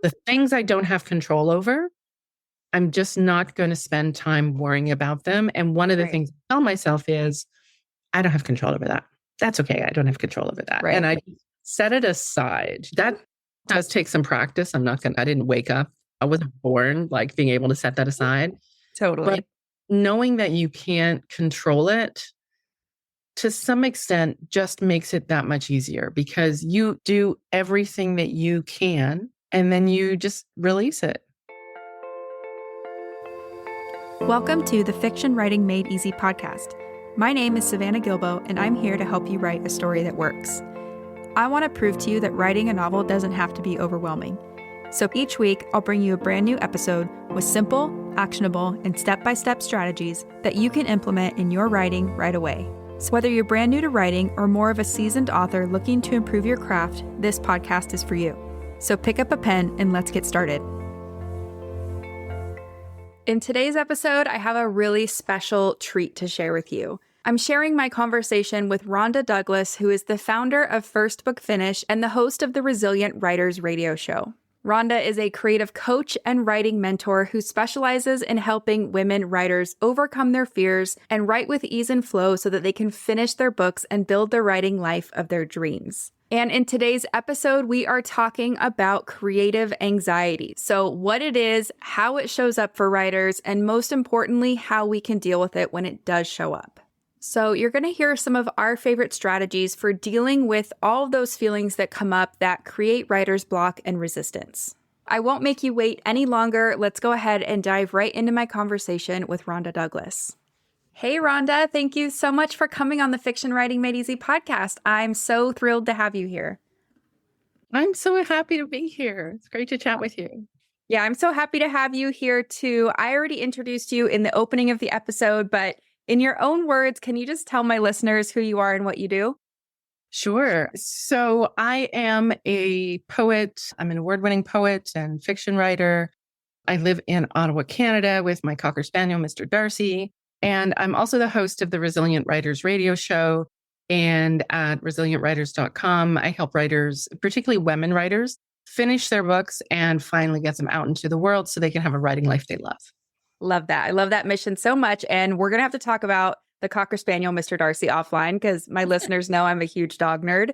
The things I don't have control over, I'm just not going to spend time worrying about them. And one of the things I tell myself is, I don't have control over that. That's okay. I don't have control over that. Right. And I set it aside. That does take some practice. I didn't wake up. I wasn't born like being able to set that aside. Totally. But knowing that you can't control it to some extent just makes it that much easier because you do everything that you can and then you just release it. Welcome to the Fiction Writing Made Easy podcast. My name is Savannah Gilbo, and I'm here to help you write a story that works. I want to prove to you that writing a novel doesn't have to be overwhelming. So each week, I'll bring you a brand new episode with simple, actionable, and step-by-step strategies that you can implement in your writing right away. So whether you're brand new to writing or more of a seasoned author looking to improve your craft, this podcast is for you. So pick up a pen and let's get started. In today's episode, I have a really special treat to share with you. I'm sharing my conversation with Rhonda Douglas, who is the founder of First Book Finish and the host of the Resilient Writers radio show. Rhonda is a creative coach and writing mentor who specializes in helping women writers overcome their fears and write with ease and flow so that they can finish their books and build the writing life of their dreams. And in today's episode, we are talking about creative anxiety. So what it is, how it shows up for writers, and most importantly, how we can deal with it when it does show up. So you're going to hear some of our favorite strategies for dealing with all of those feelings that come up that create writer's block and resistance. I won't make you wait any longer. Let's go ahead and dive right into my conversation with Rhonda Douglas. Hey, Rhonda, thank you so much for coming on the Fiction Writing Made Easy podcast. I'm so thrilled to have you here. I'm so happy to be here. It's great to chat with you. Yeah, I'm so happy to have you here too. I already introduced you in the opening of the episode, but in your own words, can you just tell my listeners who you are and what you do? Sure. So I am a poet. I'm an award-winning poet and fiction writer. I live in Ottawa, Canada with my Cocker Spaniel, Mr. Darcy. And I'm also the host of the Resilient Writers radio show. And at resilientwriters.com, I help writers, particularly women writers, finish their books and finally get them out into the world so they can have a writing life they love. Love that. I love that mission so much. And we're going to have to talk about the Cocker Spaniel, Mr. Darcy, offline because my listeners know I'm a huge dog nerd.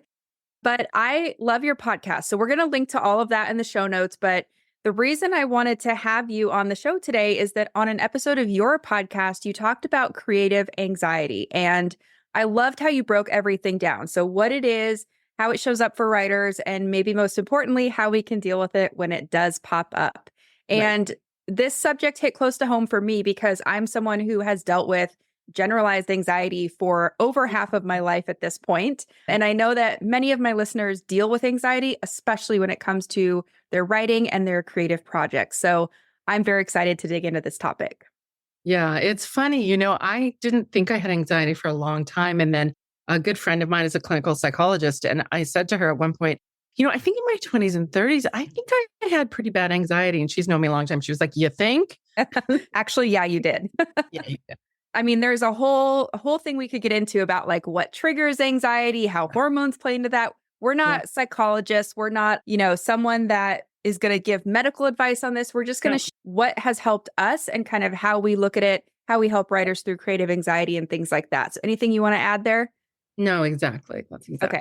But I love your podcast. So we're going to link to all of that in the show notes. But the reason I wanted to have you on the show today is that on an episode of your podcast, you talked about creative anxiety. And I loved how you broke everything down. So what it is, how it shows up for writers, and maybe most importantly, how we can deal with it when it does pop up. And this subject hit close to home for me because I'm someone who has dealt with generalized anxiety for over half of my life at this point. And I know that many of my listeners deal with anxiety, especially when it comes to their writing and their creative projects. So I'm very excited to dig into this topic. Yeah, it's funny. I didn't think I had anxiety for a long time. And then a good friend of mine is a clinical psychologist. And I said to her at one point, I think in my 20s and 30s, I think I had pretty bad anxiety. And she's known me a long time. She was like, you think? Actually, yeah, you did. Yeah, you did. I mean, there's a whole thing we could get into about like what triggers anxiety, how hormones play into that. We're not psychologists. We're not, someone that is going to give medical advice on this. We're just going to what has helped us and kind of how we look at it, how we help writers through creative anxiety and things like that. So anything you want to add there? No, exactly. That's exactly.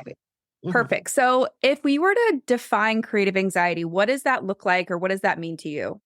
Okay. Perfect. So if we were to define creative anxiety, what does that look like or what does that mean to you?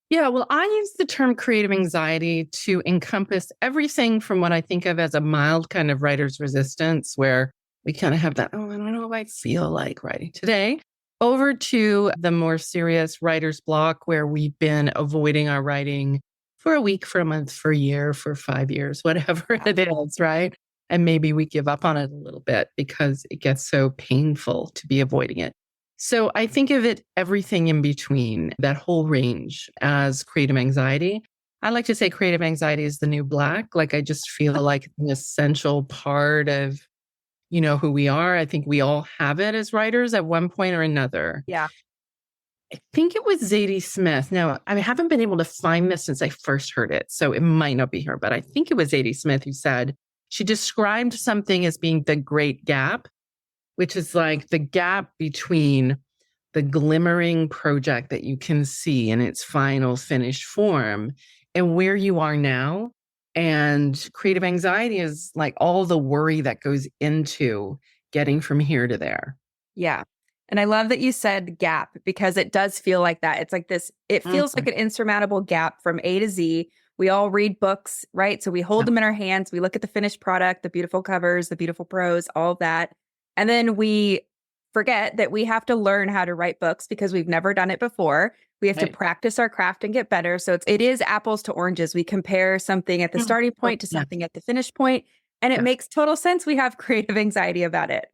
Yeah, well, I use the term creative anxiety to encompass everything from what I think of as a mild kind of writer's resistance, where we kind of have that, I don't know if I feel like writing today, over to the more serious writer's block, where we've been avoiding our writing for a week, for a month, for a year, for 5 years, whatever it is, right? And maybe we give up on it a little bit because it gets so painful to be avoiding it. So I think of it, everything in between, that whole range, as creative anxiety. I like to say creative anxiety is the new black. Like I just feel like an essential part of, who we are. I think we all have it as writers at one point or another. Yeah. I think it was Zadie Smith. Now, I haven't been able to find this since I first heard it, so it might not be her, but I think it was Zadie Smith who said, she described something as being the great gap, which is like the gap between the glimmering project that you can see in its final finished form and where you are now. And creative anxiety is like all the worry that goes into getting from here to there. Yeah. And I love that you said gap because it does feel like that. It's like this, it feels like an insurmountable gap from A to Z. We all read books, right? So we hold them in our hands. We look at the finished product, the beautiful covers, the beautiful prose, all of that. And then we forget that we have to learn how to write books because we've never done it before. We have to practice our craft and get better. So it is apples to oranges. We compare something at the starting point to something at the finish point, and it makes total sense. We have creative anxiety about it.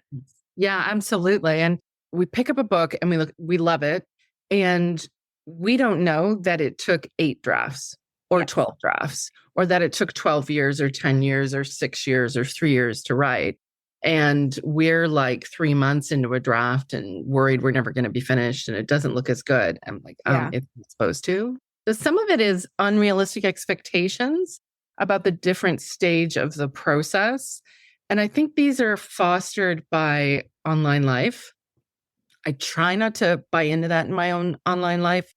Yeah, absolutely. And we pick up a book and we love it. And we don't know that it took 8 drafts or 12 drafts, or that it took 12 years or 10 years or 6 years or 3 years to write. And we're like 3 months into a draft and worried we're never going to be finished and it doesn't look as good. I'm like, it's supposed to. So some of it is unrealistic expectations about the different stage of the process. And I think these are fostered by online life. I try not to buy into that in my own online life,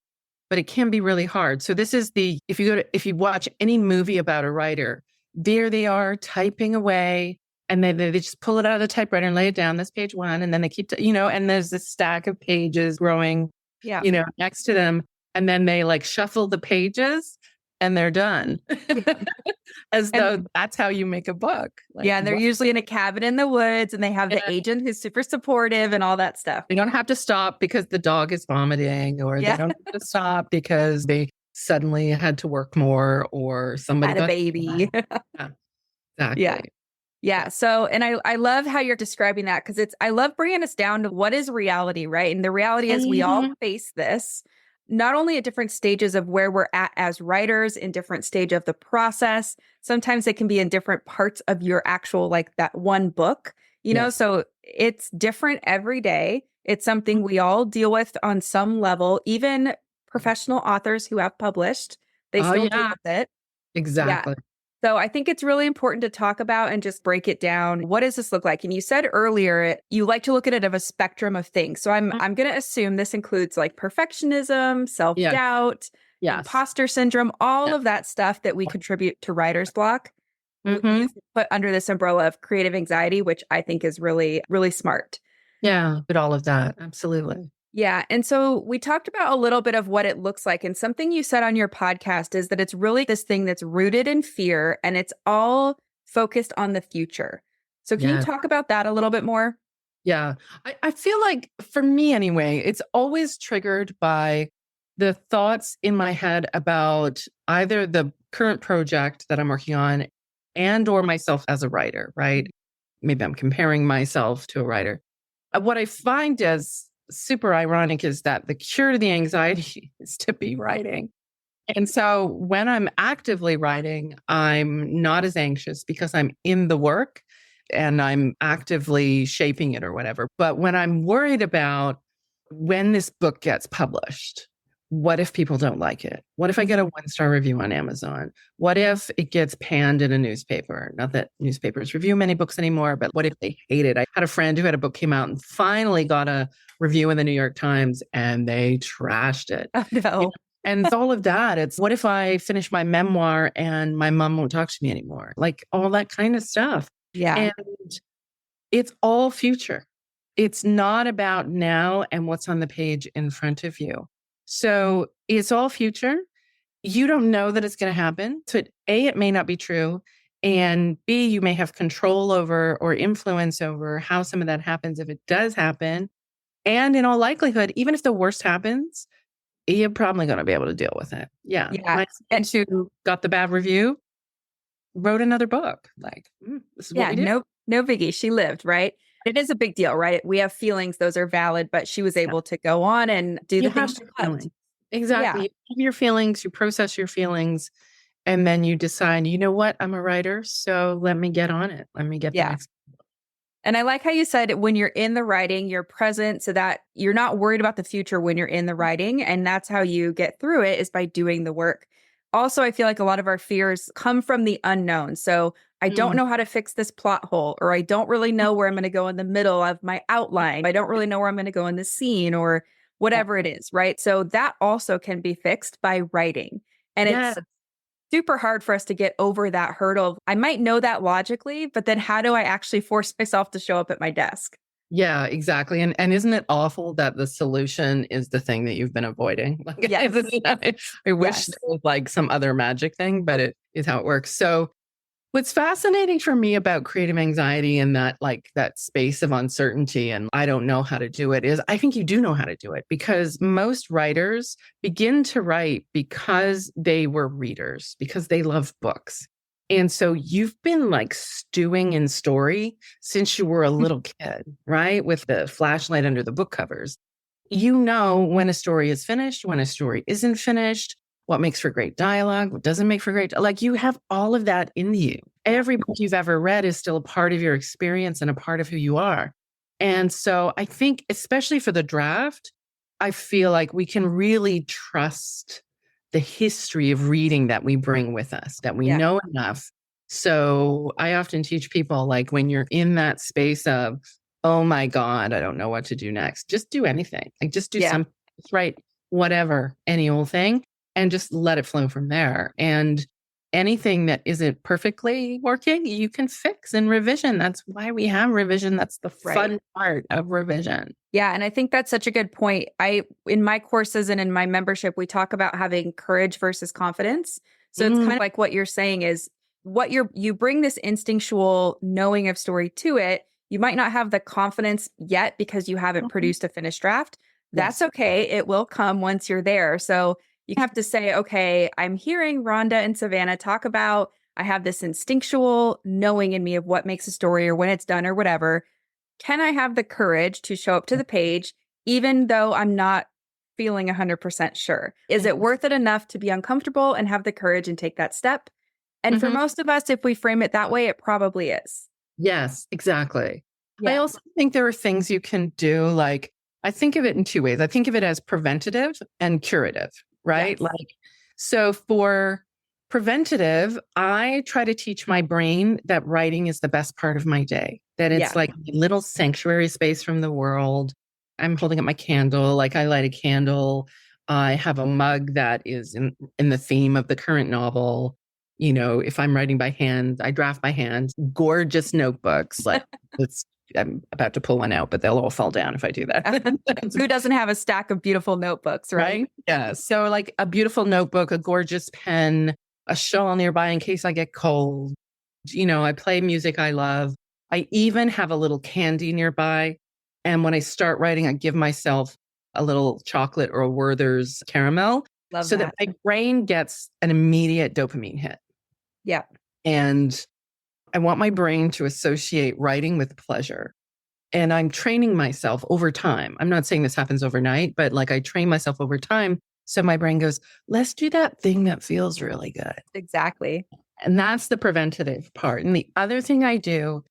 but it can be really hard. So this is if you watch any movie about a writer, there they are typing away, and then they just pull it out of the typewriter and lay it down. That's page 1. And then they keep, and there's this stack of pages growing, next to them. And then they like shuffle the pages and they're done. As though that's how you make a book. Like, and they're usually in a cabin in the woods and they have the agent who's super supportive and all that stuff. They don't have to stop because the dog is vomiting, or they don't have to stop because they suddenly had to work more, or somebody had a baby. Exactly. Yeah. So, and I love how you're describing that because I love bringing us down to what is reality, right? And the reality is we all face this, not only at different stages of where we're at as writers, in different stage of the process. Sometimes it can be in different parts of your actual, like that one book, know, so it's different every day. It's something we all deal with on some level, even professional authors who have published, they still deal with it. Exactly. So I think it's really important to talk about and just break it down. What does this look like? And you said earlier, you like to look at it of a spectrum of things. So I'm going to assume this includes like perfectionism, self-doubt, imposter syndrome, all of that stuff that we contribute to writer's block. You put under this umbrella of creative anxiety, which I think is really, really smart. Yeah, but all of that. Absolutely. Yeah. And so we talked about a little bit of what it looks like. And something you said on your podcast is that it's really this thing that's rooted in fear and it's all focused on the future. So can you talk about that a little bit more? Yeah. I feel like for me anyway, it's always triggered by the thoughts in my head about either the current project that I'm working on and or myself as a writer, right? Maybe I'm comparing myself to a writer. What I find is super ironic is that the cure to the anxiety is to be writing. And so when I'm actively writing, I'm not as anxious because I'm in the work and I'm actively shaping it or whatever. But when I'm worried about when this book gets published, what if people don't like it? What if I get a 1-star review on Amazon? What if it gets panned in a newspaper? Not that newspapers review many books anymore, but what if they hate it? I had a friend who had a book came out and finally got a review in the New York Times and they trashed it. Oh, no. And all of that. It's what if I finish my memoir and my mom won't talk to me anymore? Like all that kind of stuff. Yeah. And it's all future. It's not about now and what's on the page in front of you. So it's all future. You don't know that it's going to happen. So A, it may not be true. And B, you may have control over or influence over how some of that happens if it does happen. And in all likelihood, even if the worst happens, you're probably going to be able to deal with it. Yeah. My friend who got the bad review wrote another book. Like, this is what we did. No biggie. She lived, right? It is a big deal, right? We have feelings. Those are valid, but she was able to go on and do the things she loved. Exactly. You have your feelings, you process your feelings, and then you decide, you know what? I'm a writer, so let me get on it. Let me get the next. And I like how you said when you're in the writing, you're present so that you're not worried about the future when you're in the writing. And that's how you get through it is by doing the work. Also, I feel like a lot of our fears come from the unknown. So I don't know how to fix this plot hole, or I don't really know where I'm going to go in the middle of my outline. I don't really know where I'm going to go in the scene or whatever it is, right? So that also can be fixed by writing. And Yeah. it's super hard for us to get over that hurdle. I might know that logically, but then how do I actually force myself to show up at my desk? Yeah, exactly. And isn't it awful that the solution is the thing that you've been avoiding? Like, Yes. I wish Yes. there was like some other magic thing, but it is how it works. So what's fascinating for me about creative anxiety and that like that space of uncertainty and I don't know how to do it is I think you do know how to do it because most writers begin to write because they were readers, because they love books. And so you've been like stewing in story since you were a little kid, right? With the flashlight under the book covers. You know when a story is finished, when a story isn't finished, what makes for great dialogue, what doesn't make for great, like you have all of that in you. Every book you've ever read is still a part of your experience and a part of who you are. And so I think, especially for the draft, I feel like we can really trust the history of reading that we bring with us, that we Yeah. know enough. So I often teach people like when you're in that space of, oh my God, I don't know what to do next. Just do anything. Like just do something, just write whatever, any old thing, and just let it flow from there. And anything that isn't perfectly working, you can fix in revision. That's why we have revision. That's the fun part of revision. Yeah. And I think that's such a good point. In my courses and in my membership, we talk about having courage versus confidence. So it's kind of like what you're saying is you bring this instinctual knowing of story to it. You might not have the confidence yet because you haven't produced a finished draft. That's okay. It will come once you're there. So you have to say, okay, I'm hearing Rhonda and Savannah talk about, I have this instinctual knowing in me of what makes a story or when it's done or whatever. Can I have the courage to show up to the page, even though I'm not feeling 100% sure? Is it worth it enough to be uncomfortable and have the courage and take that step? And for most of us, if we frame it that way, it probably is. Yes, exactly. Yeah. I also think there are things you can do. Like, I think of it in two ways. I think of it as preventative and curative, right? Yes. Like, so for preventative, I try to teach my brain that writing is the best part of my day, that it's like a little sanctuary space from the world. I'm holding up my candle, like I light a candle. I have a mug that is in the theme of the current novel. You know, if I'm writing by hand, I draft by hand, gorgeous notebooks. Like I'm about to pull one out, but they'll all fall down if I do that. Who doesn't have a stack of beautiful notebooks, right? Yeah. So like a beautiful notebook, a gorgeous pen, a shawl nearby in case I get cold. You know, I play music I love. I even have a little candy nearby. And when I start writing, I give myself a little chocolate or a Werther's caramel so that my brain gets an immediate dopamine hit. Yeah. And I want my brain to associate writing with pleasure. And I'm training myself over time. I'm not saying this happens overnight, but like I train myself over time. So my brain goes, let's do that thing that feels really good. Exactly. And that's the preventative part. And the other thing I do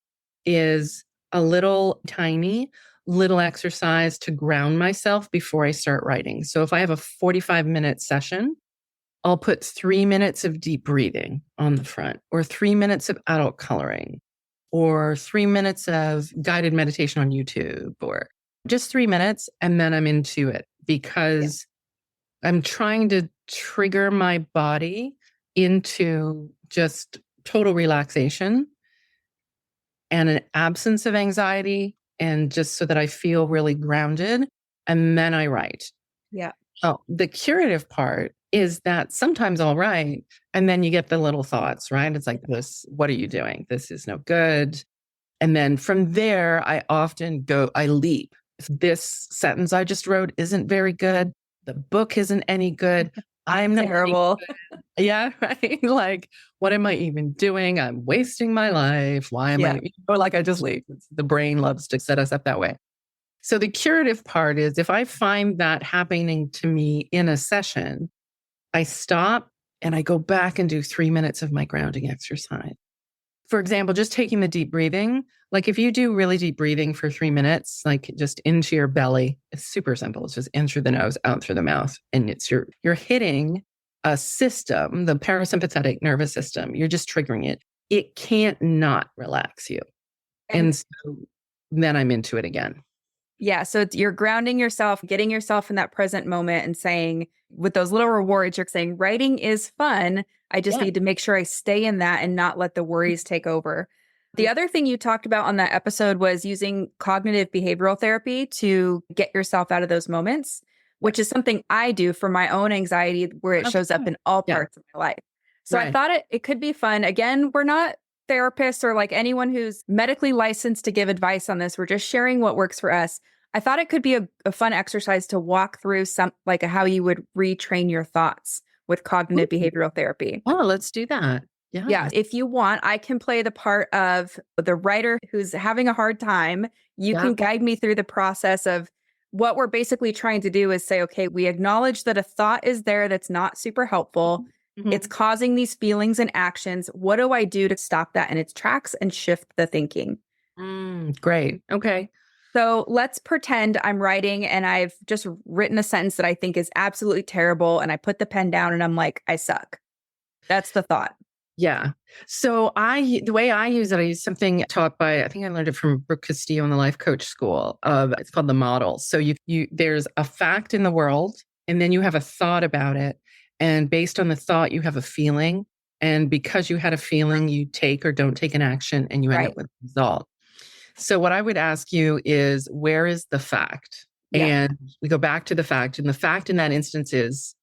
is a little tiny little exercise to ground myself before I start writing. So if I have a 45-minute session, I'll put 3 minutes of deep breathing on the front, or 3 minutes of adult coloring, or 3 minutes of guided meditation on YouTube, or just 3 minutes. And then I'm into it because I'm trying to trigger my body into just total relaxation and an absence of anxiety, and just so that I feel really grounded. And then I write. Yeah. Oh, the curative part is that sometimes I'll write and then you get the little thoughts, right? It's like this, what are you doing? This is no good. And then from there, I often I leap. If this sentence I just wrote isn't very good, the book isn't any good, I'm not terrible. Yeah, right. Like, what am I even doing? I'm wasting my life. Why am I? Like, I just leave. The brain loves to set us up that way. So the curative part is if I find that happening to me in a session, I stop and I go back and do 3 minutes of my grounding exercise. For example, just taking the deep breathing. Like if you do really deep breathing for 3 minutes, like just into your belly, it's super simple. It's just in through the nose, out through the mouth. And you're hitting a system, the parasympathetic nervous system. You're just triggering it. It can't not relax you. And so then I'm into it again. Yeah. So you're grounding yourself, getting yourself in that present moment and saying, with those little rewards, you're saying, writing is fun. I just Yeah. need to make sure I stay in that and not let the worries take over. The other thing you talked about on that episode was using cognitive behavioral therapy to get yourself out of those moments, which is something I do for my own anxiety where it shows up in all Yeah. parts of my life. So I Right. thought it could be fun. Again, we're not therapists or like anyone who's medically licensed to give advice on this. We're just sharing what works for us. I thought it could be a fun exercise to walk through some like how you would retrain your thoughts with cognitive Ooh. behavioral therapy. Oh, let's do that. Yeah, Yeah. if you want, I can play the part of the writer who's having a hard time. You Yeah. can guide me through the process of what we're basically trying to do is say, okay, we acknowledge that a thought is there that's not super helpful. It's Mhm. causing these feelings and actions. What do I do to stop that in its tracks and shift the thinking? Great. Okay. So let's pretend I'm writing and I've just written a sentence that I think is absolutely terrible. And I put the pen down and I'm like, I suck. That's the thought. Yeah. So the way I use it, I use something taught by, I think I learned it from Brooke Castillo in the Life Coach School. It's called the model. So there's a fact in the world, and then you have a thought about it. And based on the thought, you have a feeling. And because you had a feeling, you take or don't take an action, and you end up Right. with a result. So what I would ask you is, where is the fact? Yep. And we go back to the fact. And the fact in that instance is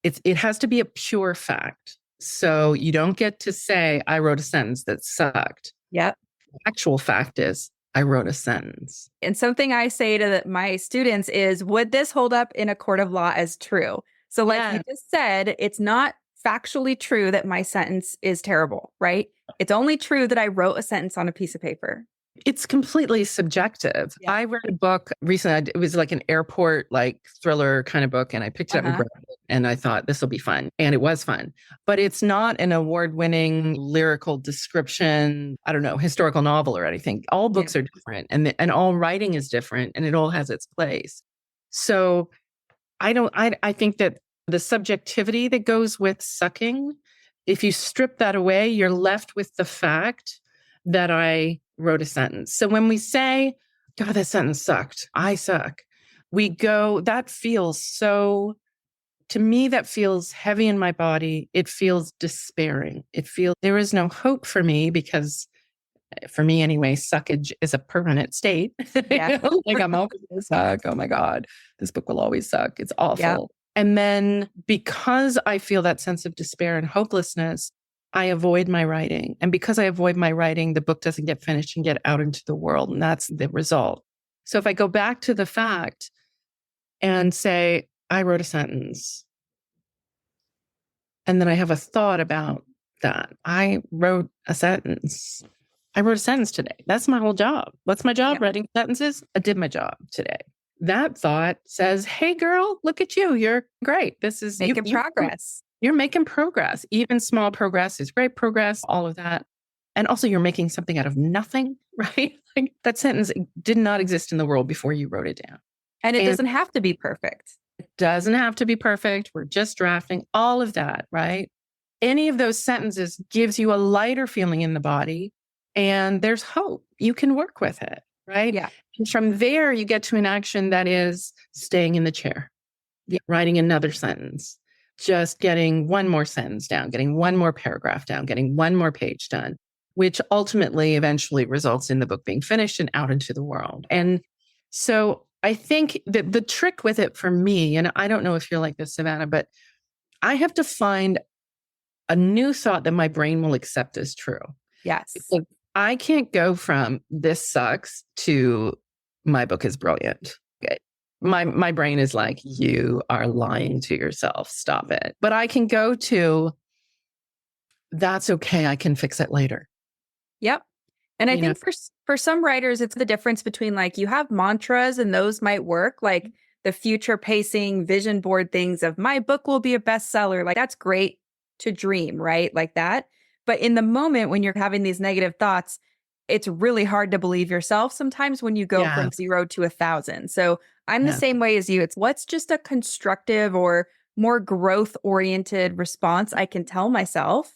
it has to be a pure fact. So you don't get to say, I wrote a sentence that sucked. Yep. The actual fact is, I wrote a sentence. And something I say to my students is, would this hold up in a court of law as true? So, like you Yeah. just said, it's not factually true that my sentence is terrible, right? It's only true that I wrote a sentence on a piece of paper. It's completely subjective. Yeah. I read a book recently. It was like an airport, like thriller kind of book. And I picked it up and grabbed it. And I thought this will be fun. And it was fun. But it's not an award-winning lyrical description, I don't know, historical novel or anything. All books are different. And all writing is different. And it all has its place. So I think that the subjectivity that goes with sucking, if you strip that away, you're left with the fact that I wrote a sentence. So when we say, God, that sentence sucked, I suck, that feels so, to me, that feels heavy in my body. It feels despairing. It feels there is no hope for me because, for me anyway, suckage is a permanent state. Yeah. Like I'm always going to suck. Oh my God, this book will always suck. It's awful. Yep. And then because I feel that sense of despair and hopelessness, I avoid my writing. And because I avoid my writing, the book doesn't get finished and get out into the world. And that's the result. So if I go back to the fact and say, I wrote a sentence, and then I have a thought about that. I wrote a sentence. I wrote a sentence today. That's my whole job. What's my job? Yeah. Writing sentences. I did my job today. That thought says, hey, girl, look at you. You're great. This is Making progress. You're making progress. Even small progress is great progress, all of that. And also, you're making something out of nothing, right? Like that sentence did not exist in the world before you wrote it down. And it doesn't have to be perfect. It doesn't have to be perfect. We're just drafting all of that, right? Any of those sentences gives you a lighter feeling in the body, and there's hope. You can work with it, right? Yeah. And from there, you get to an action that is staying in the chair, writing another sentence, just getting one more sentence down, getting one more paragraph down, getting one more page done, which ultimately eventually results in the book being finished and out into the world. And so I think that the trick with it for me, and I don't know if you're like this, Savannah, but I have to find a new thought that my brain will accept as true. Yes. Because I can't go from this sucks to my book is brilliant. Okay. My brain is like, you are lying to yourself. Stop it. But I can go to, that's okay. I can fix it later. Yep. And I think for some writers, it's the difference between like you have mantras and those might work, like the future pacing vision board things of my book will be a bestseller. Like that's great to dream, right? Like that. But in the moment when you're having these negative thoughts, it's really hard to believe yourself sometimes when you go from 0 to 1,000. So I'm the same way as you. It's what's just a constructive or more growth oriented response I can tell myself.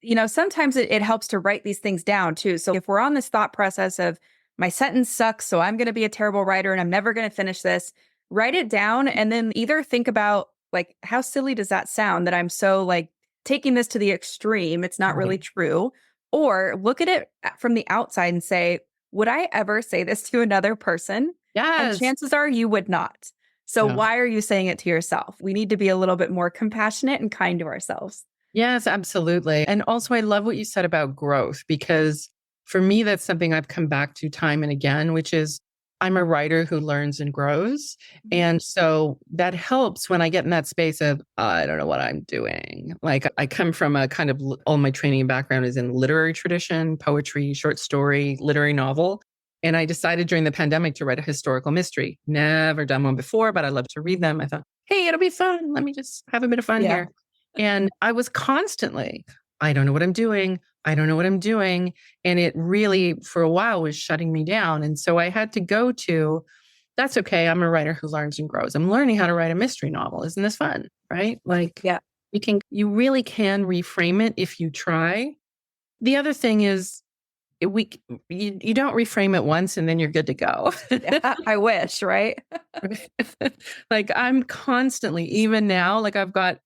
You know, sometimes it helps to write these things down too. So if we're on this thought process of my sentence sucks, so I'm going to be a terrible writer and I'm never going to finish this. Write it down and then either think about like, how silly does that sound that I'm so like taking this to the extreme? It's not really Right. true. Or look at it from the outside and say, would I ever say this to another person? And Yes. chances are you would not. So Yeah. why are you saying it to yourself? We need to be a little bit more compassionate and kind to ourselves. Yes, absolutely. And also, I love what you said about growth, because for me, that's something I've come back to time and again, which is I'm a writer who learns and grows. And so that helps when I get in that space of, I don't know what I'm doing. Like I come from a kind of, all my training and background is in literary tradition, poetry, short story, literary novel. And I decided during the pandemic to write a historical mystery. Never done one before, but I love to read them. I thought, hey, it'll be fun. Let me just have a bit of fun Yeah. here. And I was constantly, I don't know what I'm doing. I don't know what I'm doing. And it really, for a while, was shutting me down. And so I had to go to, that's okay. I'm a writer who learns and grows. I'm learning how to write a mystery novel. Isn't this fun? Right? Like, Yeah. you really can reframe it if you try. The other thing is, you don't reframe it once and then you're good to go. Yeah, I wish, right? Like I'm constantly, even now, like I've got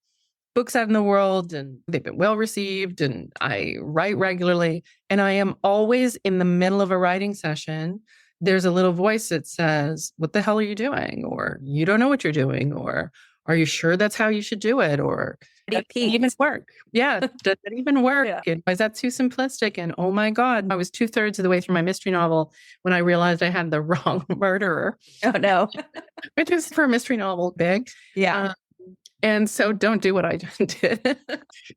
books out in the world and they've been well received and I write regularly. And I am always in the middle of a writing session. There's a little voice that says, what the hell are you doing? Or you don't know what you're doing. Or are you sure that's how you should do it? Or does that even work? Yeah. Does that even work? Yeah. And is that too simplistic? And oh my God, I was 2/3 of the way through my mystery novel when I realized I had the wrong murderer, Oh, no. which is for a mystery novel big. Yeah. And so don't do what I did.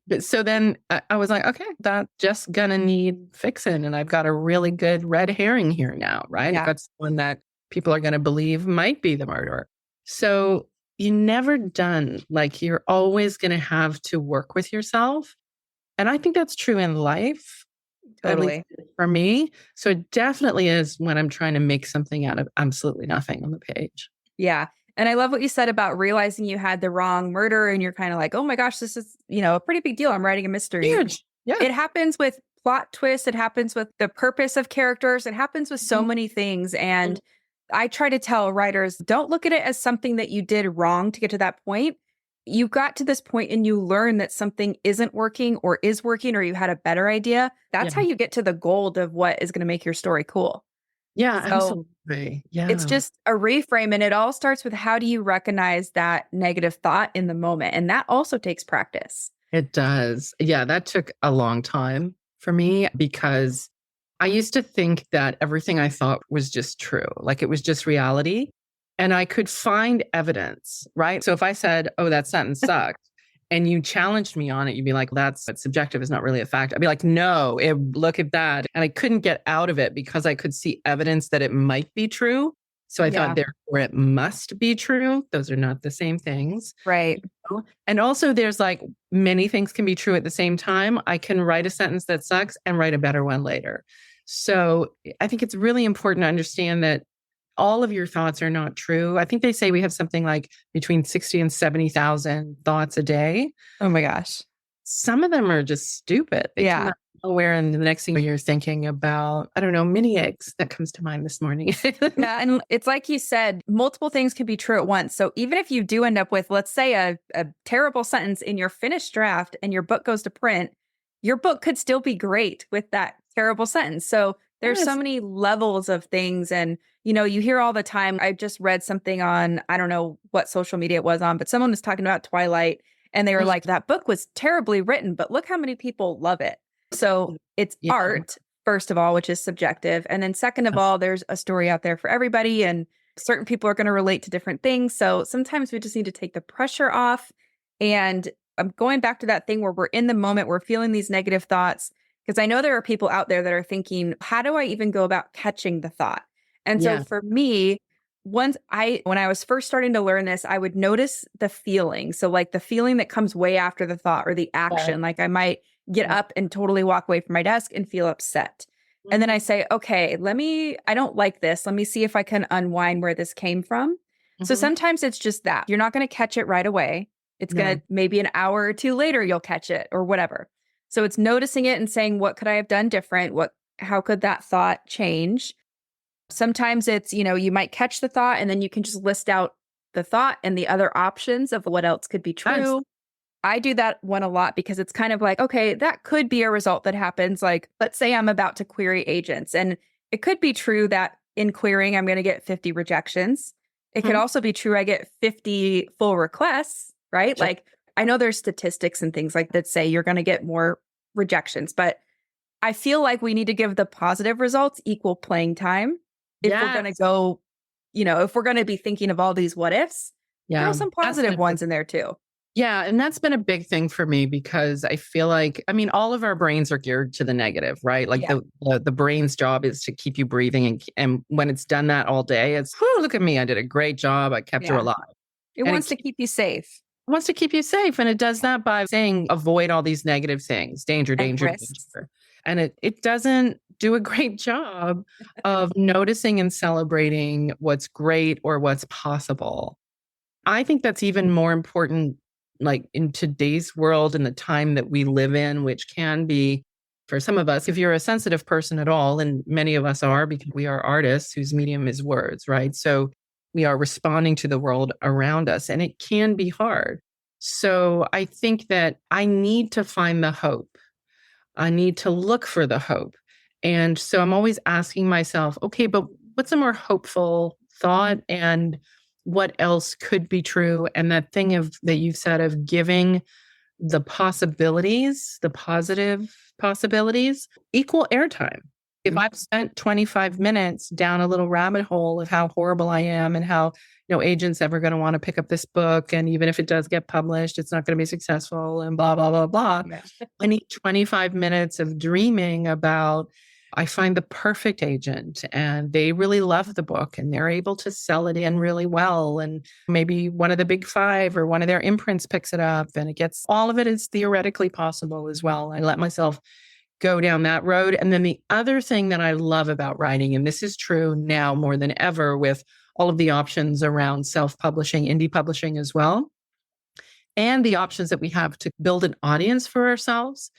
But so then I was like, okay, that's just gonna need fixing. And I've got a really good red herring here now, right? Yeah. I've got someone that people are gonna believe might be the murderer. So you're never done. Like you're always gonna have to work with yourself. And I think that's true in life, at least Totally. for me. So it definitely is when I'm trying to make something out of absolutely nothing on the page. Yeah. And I love what you said about realizing you had the wrong murder and you're kind of like, oh my gosh, this is, a pretty big deal. I'm writing a mystery. Huge. Yeah. It happens with plot twists. It happens with the purpose of characters. It happens with so many things. And I try to tell writers, don't look at it as something that you did wrong to get to that point. You got to this point and you learn that something isn't working or is working, or you had a better idea. That's how Yeah. you get to the gold of what is going to make your story cool. Yeah, So absolutely. Yeah. it's just a reframe. And it all starts with, how do you recognize that negative thought in the moment? And that also takes practice. It does. Yeah, that took a long time for me because I used to think that everything I thought was just true, like it was just reality. And I could find evidence, right? So if I said, oh, that sentence sucked, and you challenged me on it, you'd be like, that's subjective, is not really a fact. I'd be like, no, look at that. And I couldn't get out of it because I could see evidence that it might be true. So I thought, therefore, it must be true. Those are not the same things. Right. And also, there's like many things can be true at the same time. I can write a sentence that sucks and write a better one later. So I think it's really important to understand that all of your thoughts are not true. I think they say we have something like between 60 and 70,000 thoughts a day. Oh my gosh. Some of them are just stupid. They come out of nowhere, and the next thing you're thinking about, I don't know, mini eggs. That comes to mind this morning. Yeah. And it's like you said, multiple things can be true at once. So even if you do end up with, let's say, a terrible sentence in your finished draft and your book goes to print, your book could still be great with that terrible sentence. So there's so many levels of things. And, you hear all the time, I just read something on, I don't know what social media it was on, but someone was talking about Twilight and they were like, that book was terribly written, but look how many people love it. So it's art, first of all, which is subjective. And then second of all, there's a story out there for everybody, and certain people are going to relate to different things. So sometimes we just need to take the pressure off. And I'm going back to that thing where we're in the moment, we're feeling these negative thoughts, because I know there are people out there that are thinking, how do I even go about catching the thought? And so for me, when I was first starting to learn this, I would notice the feeling. So like the feeling that comes way after the thought, or the action, like I might get up and totally walk away from my desk and feel upset. And then I say, okay, I don't like this. Let me see if I can unwind where this came from. So sometimes it's just that you're not going to catch it right away. It's going to maybe an hour or two later, you'll catch it or whatever. So it's noticing it and saying, what could I have done different? How could that thought change? Sometimes it's, you might catch the thought and then you can just list out the thought and the other options of what else could be Yes. true. I do that one a lot because it's kind of like, okay, that could be a result that happens. Like, let's say I'm about to query agents, and it could be true that in querying, I'm going to get 50 rejections. It could Mhm. also be true I get 50 full requests, right? Sure. Like, I know there's statistics and things like that say you're going to get more rejections, but I feel like we need to give the positive results equal playing time. If we're going to Yes. go, if we're going to be thinking of all these what ifs, throw Yeah. some That's been positive a big ones in there too. Yeah, and that's been a big thing for me because I feel like, I mean, all of our brains are geared to the negative, right? Like Yeah. the brain's job is to keep you breathing, and when it's done that all day, it's, whew, look at me, I did a great job, I kept her Yeah. alive. It And wants to keep you safe wants to keep you safe, and it does that by saying avoid all these negative things, danger, and danger, risks. danger. And it doesn't do a great job of noticing and celebrating what's great or what's possible. I think that's even more important, like in today's world and the time that we live in, which can be for some of us, if you're a sensitive person at all, and many of us are because we are artists whose medium is words, right? So we are responding to the world around us, and it can be hard. So I think that I need to find the hope. I need to look for the hope. And so I'm always asking myself, okay, but what's a more hopeful thought, and what else could be true? And that thing of that you've said of giving the possibilities, the positive possibilities, equal airtime. If Mhm. I've spent 25 minutes down a little rabbit hole of how horrible I am and how no agent's ever going to want to pick up this book, and even if it does get published, it's not going to be successful, and blah, blah, blah, blah. Yeah. I need 25 minutes of dreaming about I find the perfect agent and they really love the book and they're able to sell it in really well. And maybe one of the big five or one of their imprints picks it up, and it gets all of it is theoretically possible as well. I let myself go down that road. And then the other thing that I love about writing, and this is true now more than ever with all of the options around self-publishing, indie publishing as well, and the options that we have to build an audience for ourselves,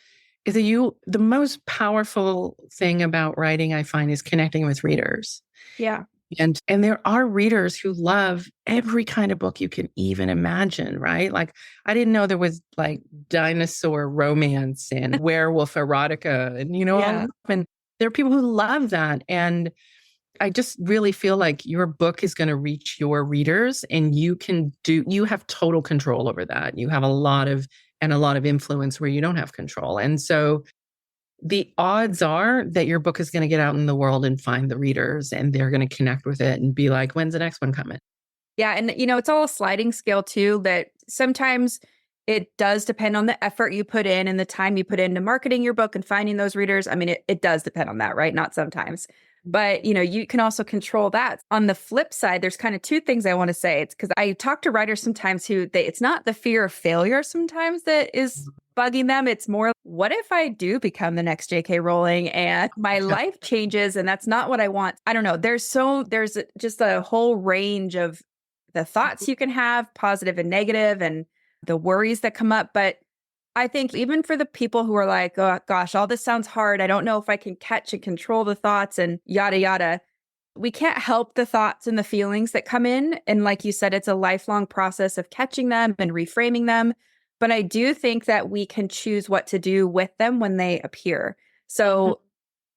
is that the most powerful thing about writing, I find, is connecting with readers. Yeah. And there are readers who love every kind of book you can even imagine, right? Like, I didn't know there was like dinosaur romance and werewolf erotica and Yeah. and there are people who love that. And I just really feel like your book is going to reach your readers, and you have total control over that. You have a lot of influence where you don't have control. And so the odds are that your book is going to get out in the world and find the readers, and they're going to connect with it and be like, when's the next one coming? Yeah. And, it's all a sliding scale too, that sometimes it does depend on the effort you put in and the time you put into marketing your book and finding those readers. I mean, it does depend on that, right? Not sometimes. But, you can also control that. On the flip side, there's kind of two things I want to say. It's because I talk to writers sometimes it's not the fear of failure sometimes that is bugging them. It's more, what if I do become the next J.K. Rowling and my Yeah. life changes and that's not what I want? I don't know. There's just a whole range of the thoughts you can have, positive and negative, and the worries that come up. But I think even for the people who are like, oh gosh, all this sounds hard, I don't know if I can catch and control the thoughts and yada, yada. We can't help the thoughts and the feelings that come in. And like you said, it's a lifelong process of catching them and reframing them. But I do think that we can choose what to do with them when they appear. So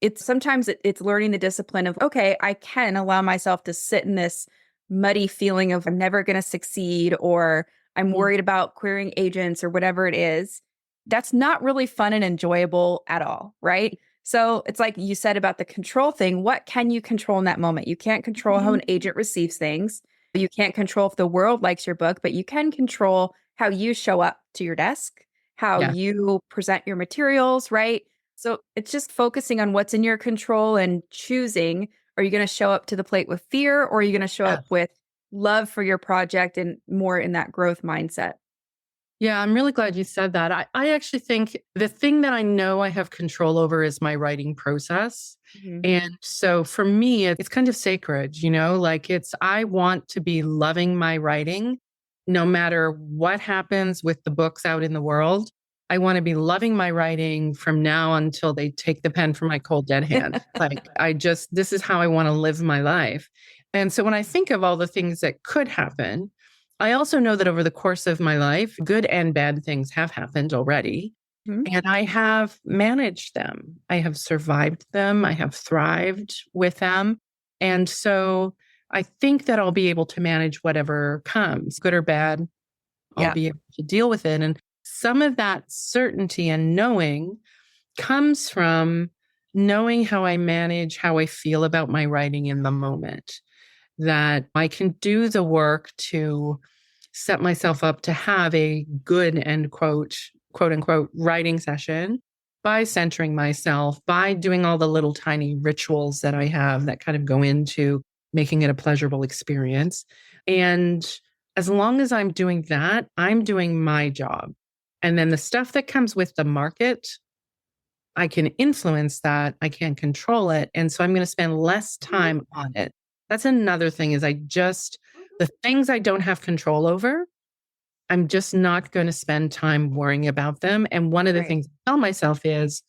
it's learning the discipline of, okay, I can allow myself to sit in this muddy feeling of I'm never going to succeed, or I'm worried about querying agents or whatever it is. That's not really fun and enjoyable at all, right? So it's like you said about the control thing. What can you control in that moment? You can't control how an agent receives things. You can't control if the world likes your book, but you can control how you show up to your desk, how Yeah. you present your materials, right? So it's just focusing on what's in your control and choosing, are you going to show up to the plate with fear, or are you going to show Yeah. up with love for your project and more in that growth mindset? Yeah, I'm really glad you said that. I actually think the thing that I know I have control over is my writing process. Mhm. And so for me, it's kind of sacred, like I want to be loving my writing no matter what happens with the books out in the world. I want to be loving my writing from now until they take the pen from my cold dead hand. Like this is how I want to live my life. And so when I think of all the things that could happen, I also know that over the course of my life, good and bad things have happened already. Mhm. And I have managed them. I have survived them. I have thrived with them. And so I think that I'll be able to manage whatever comes, good or bad. I'll Yeah. be able to deal with it. And some of that certainty and knowing comes from knowing how I manage how I feel about my writing in the moment, that I can do the work to set myself up to have a good end quote unquote writing session by centering myself, by doing all the little tiny rituals that I have that kind of go into making it a pleasurable experience. And as long as I'm doing that, I'm doing my job. And then the stuff that comes with the market, I can influence that. I can't control it. And so I'm going to spend less time on it. That's another thing is the things I don't have control over, I'm just not going to spend time worrying about them. And one of the Right. things I tell myself is,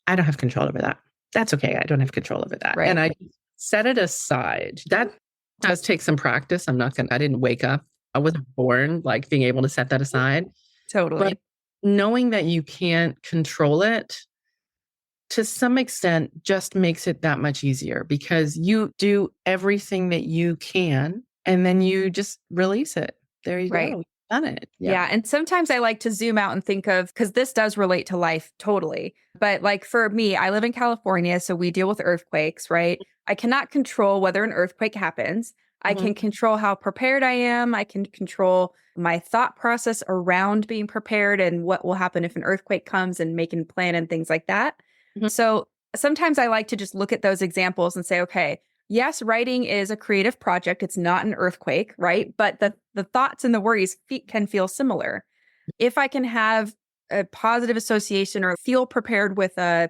I don't have control over that. That's okay. I don't have control over that. Right. And I set it aside. That does take some practice. I didn't wake up. I wasn't born like being able to set that aside. Totally. But knowing that you can't control it to some extent just makes it that much easier because you do everything that you can and then you just release it. There you Right. go. Done it. Yeah. And sometimes I like to zoom out and think of, because this does relate to life totally. But like for me, I live in California, so we deal with earthquakes, right? I cannot control whether an earthquake happens. I Mhm. can control how prepared I am. I can control my thought process around being prepared and what will happen if an earthquake comes and making plan and things like that. Mhm. So sometimes I like to just look at those examples and say, okay, yes, writing is a creative project. It's not an earthquake, right? But the thoughts and the worries can feel similar. If I can have a positive association or feel prepared with an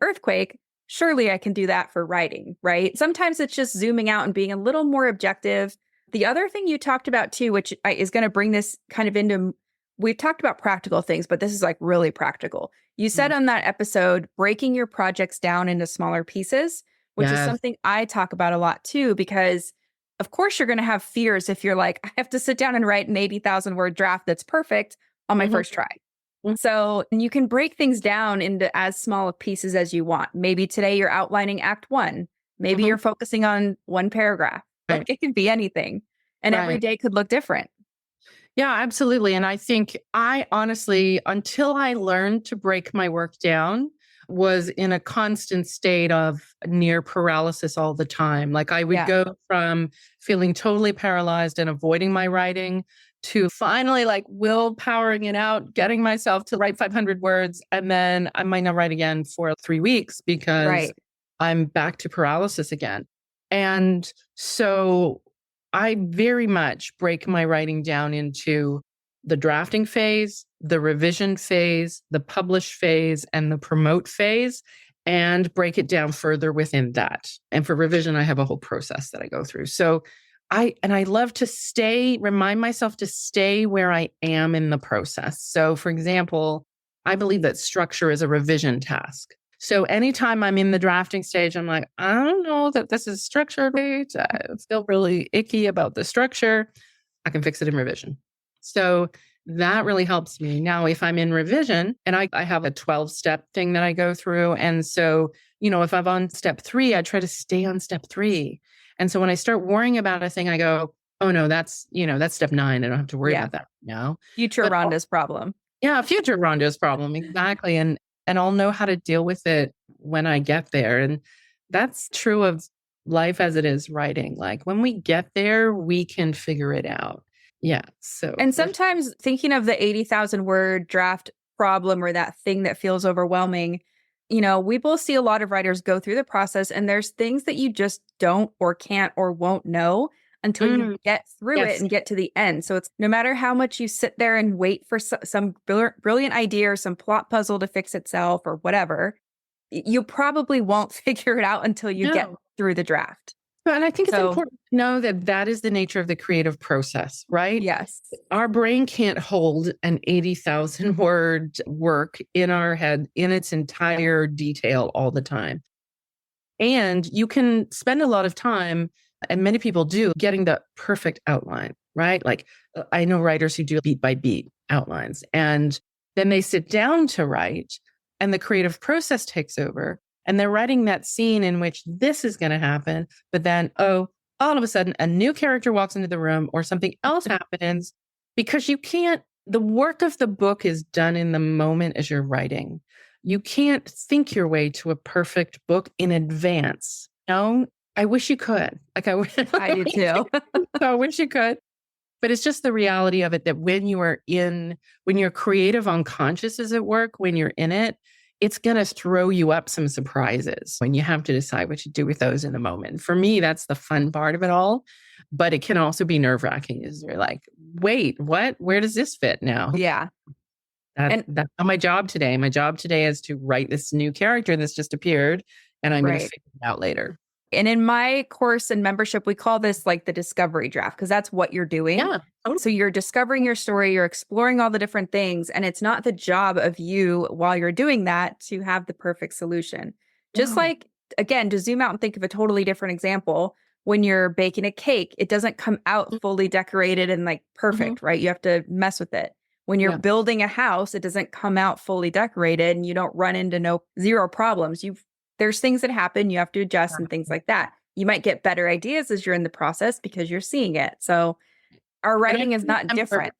earthquake, surely I can do that for writing, right? Sometimes it's just zooming out and being a little more objective. The other thing you talked about too, which is going to bring this kind of into, we've talked about practical things, but this is like really practical. You said Mhm. on that episode, breaking your projects down into smaller pieces, which is Yes. something I talk about a lot too, because of course you're going to have fears if you're like, I have to sit down and write an 80,000 word draft that's perfect on my Mhm. first try. Mhm. So you can break things down into as small of pieces as you want. Maybe today you're outlining act one. Maybe Mhm. you're focusing on one paragraph. Right. Like it could be anything. And every Right. day could look different. Yeah, absolutely. And I think I honestly, until I learned to break my work down, was in a constant state of near paralysis all the time. Like I would Yeah. go from feeling totally paralyzed and avoiding my writing to finally like willpowering it out, getting myself to write 500 words. And then I might not write again for 3 weeks because Right. I'm back to paralysis again. And so I very much break my writing down into the drafting phase, the revision phase, the publish phase, and the promote phase, and break it down further within that. And for revision, I have a whole process that I go through. So I love to remind myself to stay where I am in the process. So for example, I believe that structure is a revision task. So anytime I'm in the drafting stage, I'm like, I don't know that this is structured right. I feel really icky about the structure. I can fix it in revision. So that really helps me. Now, if I'm in revision and I have a 12-step thing that I go through. And so, if I'm on step 3, I try to stay on step 3. And so when I start worrying about a thing, I go, oh no, that's step 9. I don't have to worry Yeah. about that now. Future But Rhonda's problem. yeah, future Rhonda's problem. Exactly. And I'll know how to deal with it when I get there. And that's true of life as it is writing. Like when we get there, we can figure it out. Yeah. So And sometimes thinking of the 80,000 word draft problem or that thing that feels overwhelming, we both see a lot of writers go through the process and there's things that you just don't or can't or won't know until you get through it yes. and get to the end. So it's no matter how much you sit there and wait for some brilliant idea or some plot puzzle to fix itself or whatever, you probably won't figure it out until you get No. through the draft. And I think it's So, important to know that that is the nature of the creative process, right? yes. Our brain can't hold an 80,000 word work in our head in its entire detail all the time. And you can spend a lot of time, and many people do, getting the perfect outline, right? Like I know writers who do beat by beat outlines, and then they sit down to write, and the creative process takes over. And they're writing that scene in which this is going to happen. But then, oh, all of a sudden, a new character walks into the room or something else happens because you can't, the work of the book is done in the moment as you're writing. You can't think your way to a perfect book in advance. No, I wish you could. Like I do too. I wish you could. But it's just the reality of it that when your creative unconscious is at work, when you're in it, it's going to throw you up some surprises when you have to decide what to do with those in the moment. For me, that's the fun part of it all. But it can also be nerve wracking. Is you're like, wait, what? Where does this fit now? Yeah. That's not my job today. My job today is to write this new character that's just appeared, and I'm going to figure it out later. And in my course and membership, we call this like the discovery draft because that's what you're doing. Yeah. So you're discovering your story, you're exploring all the different things, and it's not the job of you while you're doing that to have the perfect solution. Just like, again, to zoom out and think of a totally different example, when you're baking a cake, it doesn't come out fully decorated and like perfect, right? You have to mess with it. When you're building a house, it doesn't come out fully decorated and you don't run into zero problems. There's things that happen, you have to adjust and things like that. You might get better ideas as you're in the process because you're seeing it. So our writing is not different.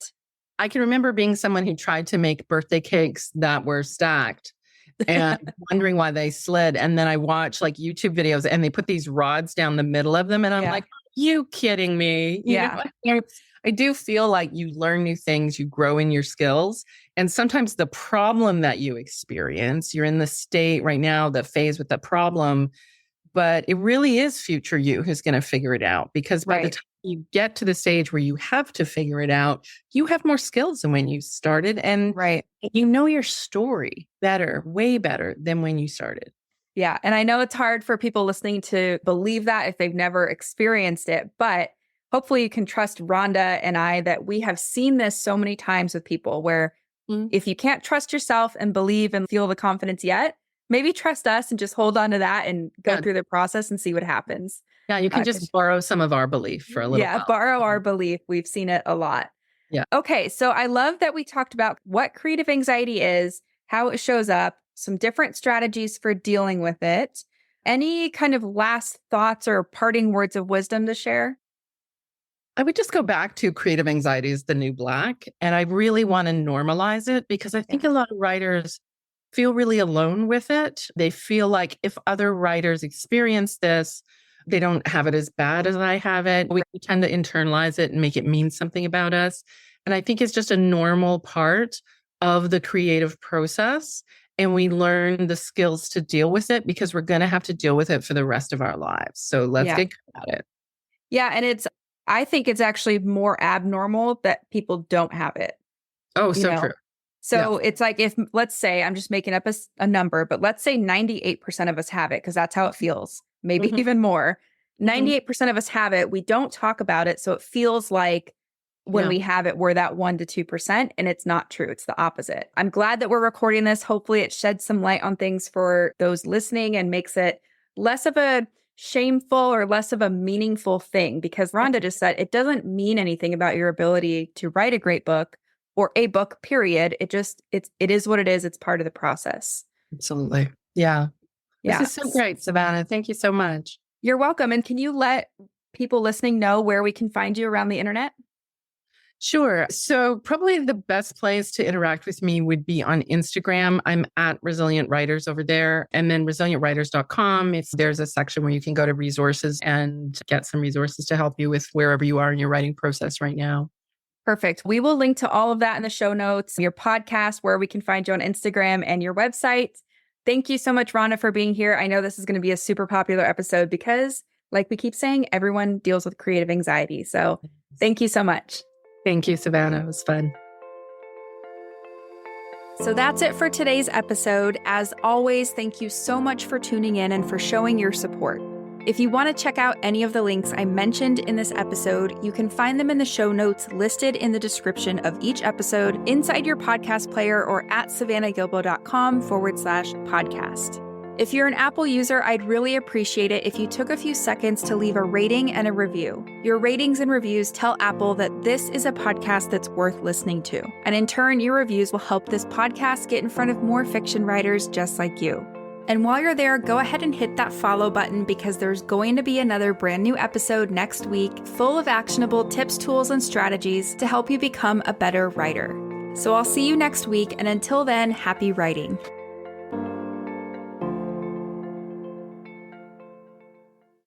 I can remember being someone who tried to make birthday cakes that were stacked and wondering why they slid. And then I watched like YouTube videos and they put these rods down the middle of them. And I'm like, are you kidding me? You know, I do feel like you learn new things, you grow in your skills. And sometimes the problem that you experience, you're in the state right now, the phase with the problem, but it really is future you who's going to figure it out. Because by the time you get to the stage where you have to figure it out, you have more skills than when you started. And you know your story better, way better than when you started. Yeah. And I know it's hard for people listening to believe that if they've never experienced it, but hopefully you can trust Rhonda and I that we have seen this so many times with people where if you can't trust yourself and believe and feel the confidence yet, maybe trust us and just hold on to that and go through the process and see what happens. Yeah, you can just borrow some of our belief for a little while. Yeah, borrow our belief. We've seen it a lot. Yeah. Okay, so I love that we talked about what creative anxiety is, how it shows up, some different strategies for dealing with it. Any kind of last thoughts or parting words of wisdom to share? I would just go back to creative anxiety is the new black. And I really want to normalize it because I think a lot of writers feel really alone with it. They feel like if other writers experience this, they don't have it as bad as I have it. We tend to internalize it and make it mean something about us. And I think it's just a normal part of the creative process. And we learn the skills to deal with it because we're going to have to deal with it for the rest of our lives. So let's get good at it. Yeah. And I think it's actually more abnormal that people don't have it. Oh, so true. So it's like if, let's say, I'm just making up a number, but let's say 98% of us have it because that's how it feels. Maybe even more. 98% of us have it. We don't talk about it. So it feels like when we have it, we're that 1% to 2%. And it's not true. It's the opposite. I'm glad that we're recording this. Hopefully it sheds some light on things for those listening and makes it less of a shameful or less of a meaningful thing. Because Rhonda just said it doesn't mean anything about your ability to write a great book or a book, period. It is what it is. It's part of the process. Absolutely. Yeah. This is so great, Savannah. Thank you so much. You're welcome. And can you let people listening know where we can find you around the internet? Sure. So probably the best place to interact with me would be on Instagram. I'm at Resilient Writers over there. And then resilientwriters.com. If there's a section where you can go to resources and get some resources to help you with wherever you are in your writing process right now. Perfect. We will link to all of that in the show notes, your podcast, where we can find you on Instagram and your website. Thank you so much, Rhonda, for being here. I know this is going to be a super popular episode because, like we keep saying, everyone deals with creative anxiety. So thank you so much. Thank you, Savannah. It was fun. So that's it for today's episode. As always, thank you so much for tuning in and for showing your support. If you want to check out any of the links I mentioned in this episode, you can find them in the show notes listed in the description of each episode, inside your podcast player, or at savannahgilbo.com/podcast. If you're an Apple user, I'd really appreciate it if you took a few seconds to leave a rating and a review. Your ratings and reviews tell Apple that this is a podcast that's worth listening to. And in turn, your reviews will help this podcast get in front of more fiction writers just like you. And while you're there, go ahead and hit that follow button because there's going to be another brand new episode next week full of actionable tips, tools, and strategies to help you become a better writer. So I'll see you next week, and until then, happy writing.